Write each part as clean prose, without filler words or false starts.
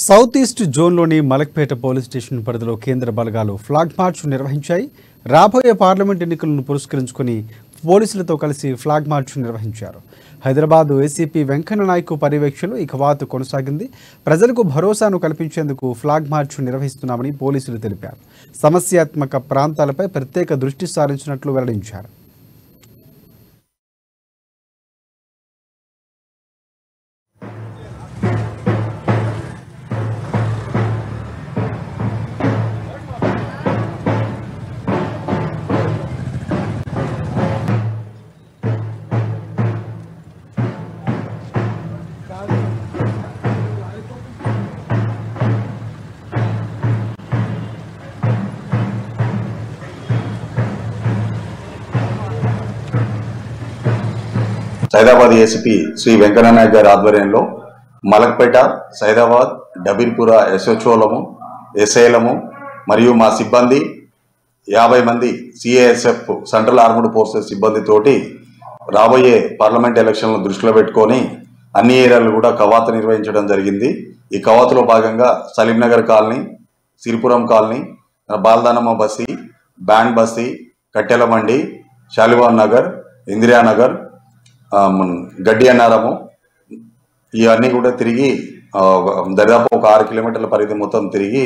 South east జోన్లోని Malakpet police station పరిధిలో కేంద్ర బలగాలు ఫ్లాగ్ మార్చ్ నిర్వహించాయి. రాబోయే పార్లమెంట్ ఎన్నికలను పురస్కరించుకుని పోలీసులతో కలిసి ఫ్లాగ్ మార్చ్ నిర్వహించారు. హైదరాబాద్ ఏసీపీ వెంకన్న నాయక్ పర్యవేక్షణలో ఈ కవాతు కొనసాగింది. ప్రజలకు భరోసాను కల్పించేందుకు ఫ్లాగ్ మార్చ్ నిర్వహిస్తున్నామని పోలీసులు తెలిపారు. సమస్యాత్మక ప్రాంతాలపై ప్రత్యేక దృష్టి సారించినట్లు వెల్లడించారు. సైదాబాద్ ఏసీపీ శ్రీ వెంకన్న నాయక్ గారి ఆధ్వర్యంలో మలక్పేట, సైదాబాద్, డబీర్పుర ఎస్హెచ్ఓలము, ఎస్ఐలము మరియు మా సిబ్బంది 50 మంది సిఏఎస్ఎఫ్ సెంట్రల్ ఆర్మ్డ్ ఫోర్సెస్ సిబ్బందితోటి రాబోయే పార్లమెంట్ ఎలక్షన్లను దృష్టిలో పెట్టుకొని అన్ని ఏరియాలు కూడా కవాతు నిర్వహించడం జరిగింది. ఈ కవాతులో భాగంగా సలీంనగర్ కాలనీ, సిరిపురం కాలనీ, బాల్దానమ్మ బస్తీ, బ్యాండ్ బస్తీ, కట్టెల మండి, శాలివాన్ నగర్, ఇందిరానగర్, గడ్డి అన్నారము ఇవన్నీ కూడా తిరిగి దాదాపు ఒక 6 కిలోమీటర్ల పరిధి మొత్తం తిరిగి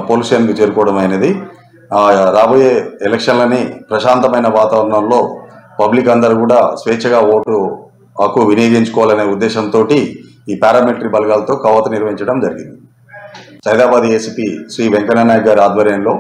పోలీస్ స్టేషన్కి చేరుకోవడం అయినది. రాబోయే ఎలక్షన్లని ప్రశాంతమైన వాతావరణంలో పబ్లిక్ అందరూ కూడా స్వేచ్ఛగా ఓటు హక్కు వినియోగించుకోవాలనే ఉద్దేశంతో ఈ పారామిలిటరీ బలగాలతో కవాతు నిర్వహించడం జరిగింది. సైదాబాద్ ఏసీపీ శ్రీ వెంకన్న నాయక్ గారి ఆధ్వర్యంలో